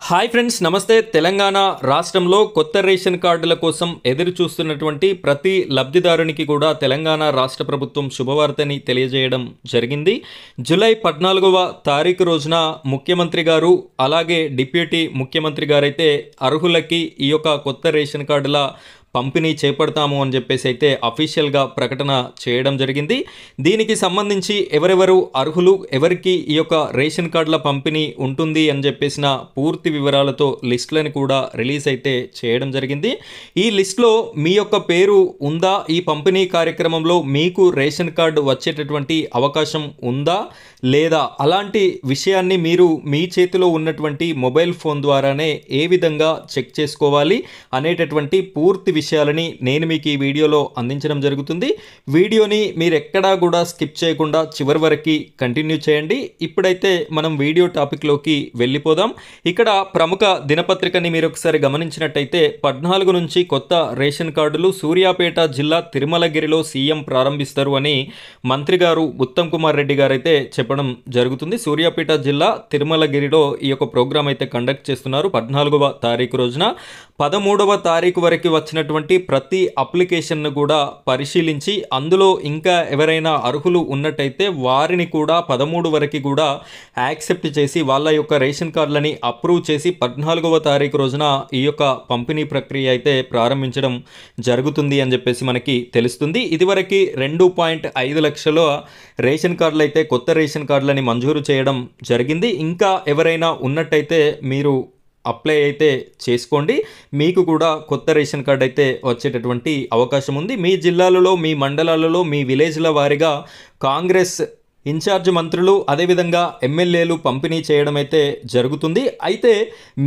Hi friends, నమస్తే. తెలంగాణ రాష్ట్రంలో కొత్త రేషన్ కార్డుల కోసం ఎదురు చూస్తున్నటువంటి ప్రతి లబ్ధిదారునికి కూడా తెలంగాణ రాష్ట్ర ప్రభుత్వం శుభవార్తని తెలియజేయడం జరిగింది. జూలై 14వ తారీఖు రోజున ముఖ్యమంత్రి గారు అలాగే డిప్యూటీ ముఖ్యమంత్రి గారైతే అర్హులకి ఈ యొక్క కొత్త రేషన్ కార్డుల పంపిణీ చేపడతాము అని చెప్పేసి అయితే అఫీషియల్గా ప్రకటన చేయడం జరిగింది. దీనికి సంబంధించి ఎవరెవరు అర్హులు, ఎవరికి ఈ యొక్క రేషన్ కార్డుల పంపిణీ ఉంటుంది అని చెప్పేసిన పూర్తి వివరాలతో లిస్టులను కూడా రిలీజ్ అయితే చేయడం జరిగింది. ఈ లిస్టులో మీ యొక్క పేరు ఉందా, ఈ పంపిణీ కార్యక్రమంలో మీకు రేషన్ కార్డు వచ్చేటటువంటి అవకాశం ఉందా లేదా, అలాంటి విషయాన్ని మీరు మీ చేతిలో ఉన్నటువంటి మొబైల్ ఫోన్ ద్వారానే ఏ విధంగా చెక్ చేసుకోవాలి అనేటటువంటి పూర్తి విషయాలని నేను మీకు ఈ వీడియోలో అందించడం జరుగుతుంది. వీడియోని మీరు ఎక్కడా కూడా స్కిప్ చేయకుండా చివరి వరకు కంటిన్యూ చేయండి. ఇప్పుడైతే మనం వీడియో టాపిక్లోకి వెళ్ళిపోదాం. ఇక్కడ ప్రముఖ దినపత్రికని మీరు ఒకసారి గమనించినట్టయితే 14 నుంచి కొత్త రేషన్ కార్డులు సూర్యాపేట జిల్లా తిరుమలగిరిలో సీఎం ప్రారంభిస్తారు అని మంత్రి గారు ఉత్తమ్ కుమార్ రెడ్డి గారు అయితే చెప్పడం జరుగుతుంది. సూర్యాపేట జిల్లా తిరుమలగిరిలో ఈ యొక్క ప్రోగ్రాం అయితే కండక్ట్ చేస్తున్నారు 14వ తారీఖు రోజున. 13వ తారీఖు వరకు వచ్చినటువంటి ప్రతి అప్లికేషన్ను కూడా పరిశీలించి అందులో ఇంకా ఎవరైనా అర్హులు ఉన్నట్టయితే వారిని కూడా 13 వరకు కూడా యాక్సెప్ట్ చేసి వాళ్ళ యొక్క రేషన్ కార్డులని అప్రూవ్ చేసి 14వ తారీఖు రోజున ఈ యొక్క పంపిణీ ప్రక్రియ అయితే ప్రారంభించడం జరుగుతుంది అని చెప్పేసి మనకి తెలుస్తుంది. ఇదివరకు 2.5 లక్షల రేషన్ కార్డులు అయితే కొత్త రేషన్ కార్డులని మంజూరు చేయడం జరిగింది. ఇంకా ఎవరైనా ఉన్నట్టయితే మీరు అప్లై అయితే చేసుకోండి. మీకు కూడా కొత్త రేషన్ కార్డు అయితే వచ్చేటటువంటి అవకాశం ఉంది. మీ జిల్లాలలో, మీ మండలాలలో, మీ విలేజ్ల వారీగా కాంగ్రెస్ ఇన్ఛార్జ్ మంత్రులు అదేవిధంగా ఎమ్మెల్యేలు పంపిణీ చేయడం అయితే జరుగుతుంది. అయితే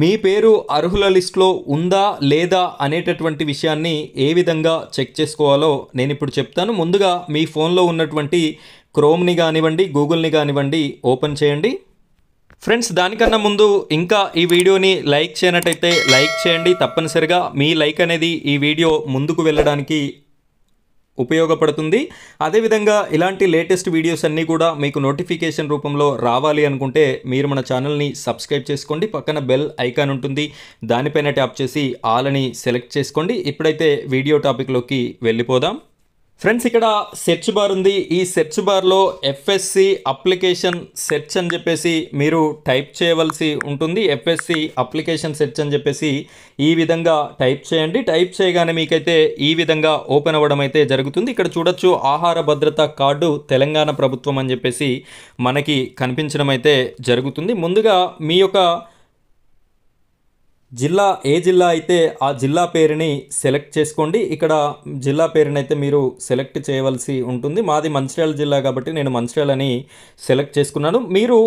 మీ పేరు అర్హుల లిస్టులో ఉందా లేదా అనేటటువంటి విషయాన్ని ఏ విధంగా చెక్ చేసుకోవాలో నేను ఇప్పుడు చెప్తాను. ముందుగా మీ ఫోన్లో ఉన్నటువంటి క్రోమ్ని కానివ్వండి, గూగుల్ని కానివ్వండి ఓపెన్ చేయండి. ఫ్రెండ్స్, దానికన్నా ముందు ఇంకా ఈ వీడియోని లైక్ చేయనట్టయితే లైక్ చేయండి. తప్పనిసరిగా మీ లైక్ అనేది ఈ వీడియో ముందుకు వెళ్ళడానికి ఉపయోగపడుతుంది. అదేవిధంగా ఇలాంటి లేటెస్ట్ వీడియోస్ అన్నీ కూడా మీకు నోటిఫికేషన్ రూపంలో రావాలి అనుకుంటే మీరు మన ఛానల్ని సబ్స్క్రైబ్ చేసుకోండి. పక్కన బెల్ ఐకాన్ ఉంటుంది, దానిపైన ట్యాప్ చేసి ఆల్ అని సెలెక్ట్ చేసుకోండి. ఇప్పుడైతే వీడియో టాపిక్లోకి వెళ్ళిపోదాం. ఫ్రెండ్స్, ఇక్కడ సెర్చ్ బార్ ఉంది. ఈ సెర్చ్ బార్లో ఎఫ్ఎస్సి అప్లికేషన్ సెర్చ్ అని చెప్పేసి మీరు టైప్ చేయవలసి ఉంటుంది. ఎఫ్ఎస్సి అప్లికేషన్ సెర్చ్ అని చెప్పేసి ఈ విధంగా టైప్ చేయండి. టైప్ చేయగానే మీకైతే ఈ విధంగా ఓపెన్ అవ్వడం అయితే జరుగుతుంది. ఇక్కడ చూడొచ్చు, ఆహార భద్రత కార్డు తెలంగాణ ప్రభుత్వం అని చెప్పేసి మనకి కనిపించడం అయితే జరుగుతుంది. ముందుగా మీ యొక్క జిల్లా ఏ జిల్లా అయితే ఆ జిల్లా పేరుని సెలెక్ట్ చేసుకోండి. ఇక్కడ జిల్లా పేరుని అయితే మీరు సెలెక్ట్ చేయవలసి ఉంటుంది. మాది మంచిర్యాల జిల్లా కాబట్టి నేను మంచిర్యాల అని సెలెక్ట్ చేసుకున్నాను. మీరు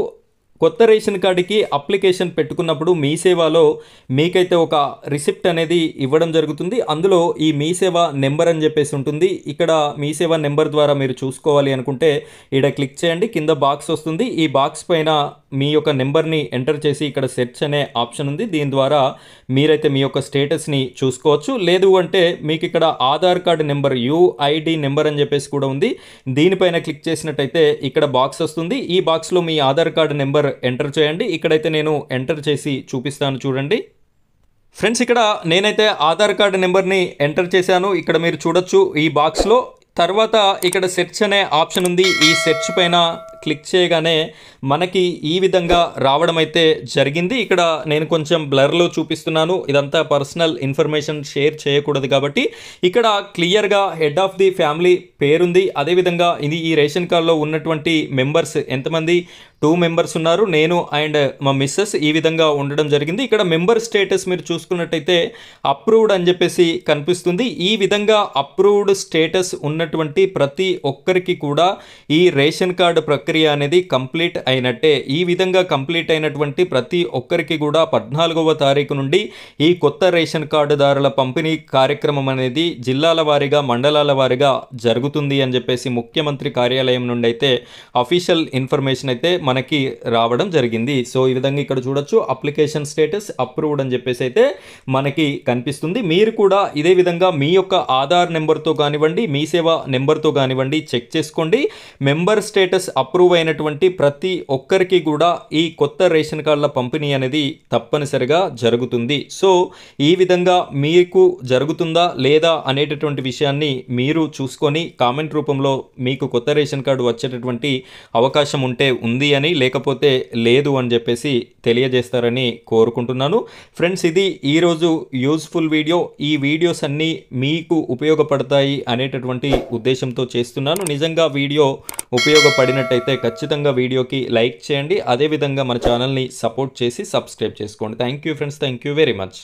కొత్త రేషన్ కార్డుకి అప్లికేషన్ పెట్టుకున్నప్పుడు మీ సేవలో మీకైతే ఒక రిసిప్ట్ అనేది ఇవ్వడం జరుగుతుంది. అందులో ఈ మీ సేవ నెంబర్ అని చెప్పేసి ఉంటుంది. ఇక్కడ మీ సేవ నెంబర్ ద్వారా మీరు చూసుకోవాలి అనుకుంటే ఇక్కడ క్లిక్ చేయండి. కింద బాక్స్ వస్తుంది. ఈ బాక్స్ పైన మీ యొక్క నెంబర్ని ఎంటర్ చేసి ఇక్కడ సెర్చ్ అనే ఆప్షన్ ఉంది. దీని ద్వారా మీరైతే మీ యొక్క స్టేటస్ని చూసుకోవచ్చు. లేదు అంటే మీకు ఇక్కడ Aadhaar card number UID number అని చెప్పేసి కూడా ఉంది. దీనిపైన క్లిక్ చేసినట్టయితే ఇక్కడ బాక్స్ వస్తుంది. ఈ బాక్స్లో మీ ఆధార్ కార్డు నెంబర్ ఎంటర్ చేయండి. ఇక్కడైతే నేను ఎంటర్ చేసి చూపిస్తాను, చూడండి. ఫ్రెండ్స్, ఇక్కడ నేనైతే ఆధార్ కార్డు నెంబర్ని ఎంటర్ చేశాను. ఇక్కడ మీరు చూడొచ్చు ఈ బాక్స్లో. తర్వాత ఇక్కడ సెర్చ్ అనే ఆప్షన్ ఉంది. ఈ సెర్చ్ పైన క్లిక్ చేయగానే మనకి ఈ విధంగా రావడం అయితే జరిగింది. ఇక్కడ నేను కొంచెం బ్లర్లో చూపిస్తున్నాను, ఇదంతా పర్సనల్ ఇన్ఫర్మేషన్ షేర్ చేయకూడదు కాబట్టి. ఇక్కడ క్లియర్గా హెడ్ ఆఫ్ ది ఫ్యామిలీ పేరుంది. అదేవిధంగా ఇది ఈ రేషన్ కార్డులో ఉన్నటువంటి మెంబర్స్ ఎంతమంది, 2 మెంబర్స్ ఉన్నారు, నేను అండ్ మా మిస్సెస్. ఈ విధంగా ఉండడం జరిగింది. ఇక్కడ మెంబర్ స్టేటస్ మీరు చూసుకున్నట్టయితే అప్రూవ్డ్ అని చెప్పేసి కనిపిస్తుంది. ఈ విధంగా అప్రూవ్డ్ స్టేటస్ ఉన్నటువంటి ప్రతి ఒక్కరికి కూడా ఈ రేషన్ కార్డు ప్రక్రియ అనేది కంప్లీట్ అయినట్టే. ఈ విధంగా కంప్లీట్ అయినటువంటి ప్రతి ఒక్కరికి కూడా 14వ తారీఖు నుండి ఈ కొత్త రేషన్ కార్డుదారుల పంపిణీ కార్యక్రమం అనేది జిల్లాల వారీగా, మండలాల వారీగా జరుగుతుంది అని చెప్పేసి ముఖ్యమంత్రి కార్యాలయం నుండి అయితే అఫీషియల్ ఇన్ఫర్మేషన్ అయితే మనకి రావడం జరిగింది. సో ఈ విధంగా ఇక్కడ చూడొచ్చు, అప్లికేషన్ స్టేటస్ అప్రూవ్డ్ అని చెప్పేసి అయితే మనకి కనిపిస్తుంది. మీరు కూడా ఇదే విధంగా మీ యొక్క ఆధార్ నెంబర్తో కానివ్వండి, మీ సేవ నెంబర్తో కానివ్వండి చెక్ చేసుకోండి. మెంబర్ స్టేటస్ అప్రూవ్ అప్రూవ్ అయినటువంటి ప్రతి ఒక్కరికి కూడా ఈ కొత్త రేషన్ కార్డుల పంపిణీ అనేది తప్పనిసరిగా జరుగుతుంది. సో ఈ విధంగా మీకు జరుగుతుందా లేదా అనేటటువంటి విషయాన్ని మీరు చూసుకొని కామెంట్ రూపంలో మీకు కొత్త రేషన్ కార్డు వచ్చేటటువంటి అవకాశం ఉంటే ఉంది అని, లేకపోతే లేదు అని చెప్పేసి తెలియజేస్తారని కోరుకుంటున్నాను. ఫ్రెండ్స్, ఇది ఈరోజు యూజ్ఫుల్ వీడియో. ఈ వీడియోస్ అన్నీ మీకు ఉపయోగపడతాయి అనేటటువంటి ఉద్దేశంతో చేస్తున్నాను. నిజంగా వీడియో ఉపయోగపడినట్టయితే ఖచ్చితంగా వీడియోకి లైక్ చేయండి. అదేవిధంగా మన ఛానల్ని సపోర్ట్ చేసి సబ్స్క్రైబ్ చేసుకోండి. Thank you friends, thank you very much.